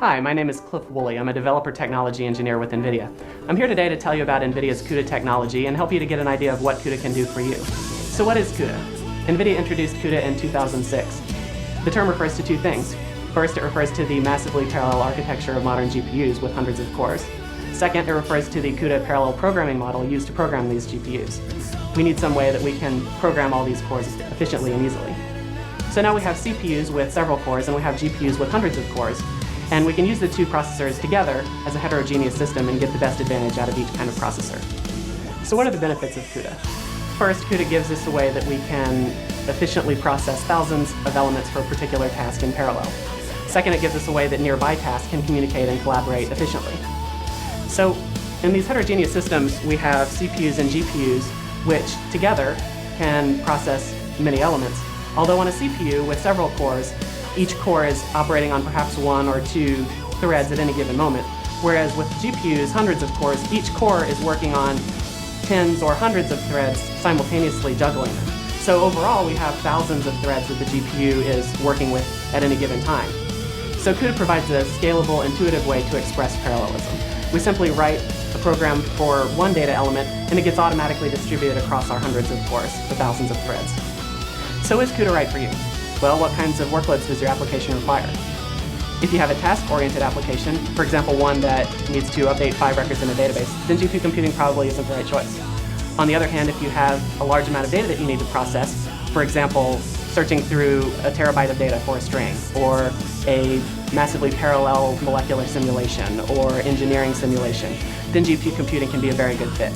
Hi, my name is Woolley. I'm a developer technology engineer with NVIDIA. I'm here today to tell you about NVIDIA's CUDA technology and help you to get an idea of what CUDA can do for you. So what is CUDA? NVIDIA introduced CUDA in 2006. The term refers to two things. First, it refers to the massively parallel architecture of modern GPUs with hundreds of cores. Second, it refers to the CUDA parallel programming model used to program these GPUs. We need some way that we can program all these cores efficiently and easily. So now we have CPUs with several cores and we have GPUs with hundreds of cores. And we can use the two processors together as a heterogeneous system and get the best advantage out of each kind of processor. So what are the benefits of CUDA? First, CUDA gives us a way that we can efficiently process thousands of elements for a particular task in parallel. Second, it gives us a way that nearby tasks can communicate and collaborate efficiently. So in these heterogeneous systems, we have CPUs and GPUs, which together can process many elements. Although on a CPU with several cores, each core is operating on perhaps one or two threads at any given moment, whereas with GPUs, hundreds of cores, each core is working on tens or hundreds of threads simultaneously juggling them. So overall, we have thousands of threads that the GPU is working with at any given time. So CUDA provides a scalable, intuitive way to express parallelism. We simply write a program for one data element, and it gets automatically distributed across our hundreds of cores, the thousands of threads. So is CUDA right for you? Well, what kinds of workloads does your application require? If you have a task-oriented application, for example, one that needs to update 5 records in a database, then GPU computing probably isn't the right choice. On the other hand, if you have a large amount of data that you need to process, for example, searching through a terabyte of data for a string, or a massively parallel molecular simulation, or engineering simulation, then GPU computing can be a very good fit.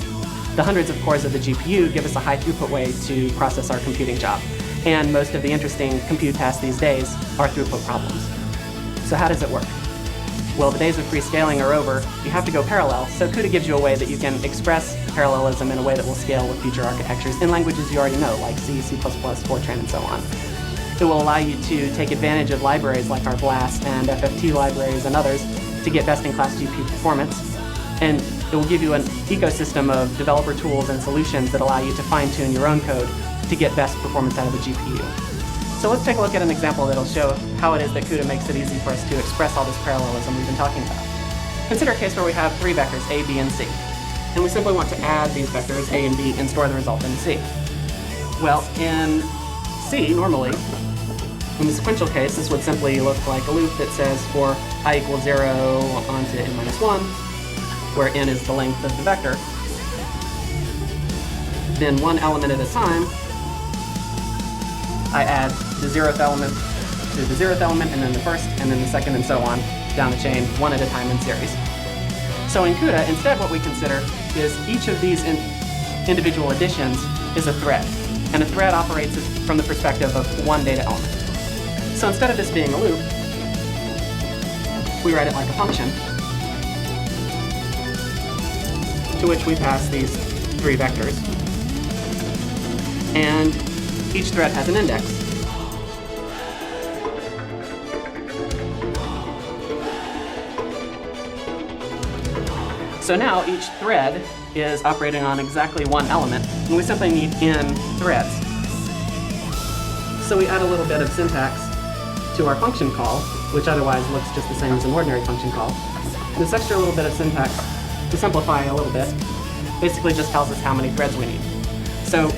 The hundreds of cores of the GPU give us a high throughput way to process our computing job. And most of the interesting compute tasks these days are throughput problems. So how does it work? Well, the days of free scaling are over. You have to go parallel, so CUDA gives you a way that you can express parallelism in a way that will scale with future architectures in languages you already know, like C, C++, Fortran, and so on. It will allow you to take advantage of libraries like our BLAST and FFT libraries and others to get best-in-class GPU performance. And it will give you an ecosystem of developer tools and solutions that allow you to fine-tune your own code to get best performance out of the GPU. So let's take a look at an example that'll show how it is that CUDA makes it easy for us to express all this parallelism we've been talking about. Consider a case where we have 3 vectors, A, B, and C. And we simply want to add these vectors, A and B, and store the result in C. Well, in C, normally, in the sequential case, this would simply look like a loop that says for I equals 0 on to n minus 1, where n is the length of the vector. Then one element at a time, I add the 0th element to the 0th element, and then the first, and then the second, and so on, down the chain, one at a time in series. So in CUDA, instead what we consider is each of these individual additions is a thread, and a thread operates from the perspective of one data element. So instead of this being a loop, we write it like a function, to which we pass these 3 vectors. And each thread has an index. So now each thread is operating on exactly one element, and we simply need n threads. So we add a little bit of syntax to our function call, which otherwise looks just the same as an ordinary function call. And this extra little bit of syntax, to simplify a little bit, basically just tells us how many threads we need. So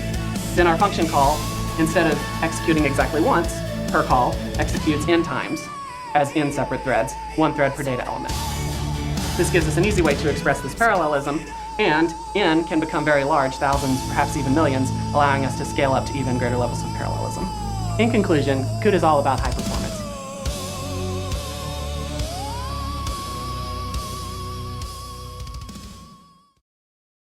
then our function call, instead of executing exactly once per call, executes n times as n separate threads, 1 thread per data element. This gives us an easy way to express this parallelism, and n can become very large, thousands, perhaps even millions, allowing us to scale up to even greater levels of parallelism. In conclusion, CUDA is all about high performance.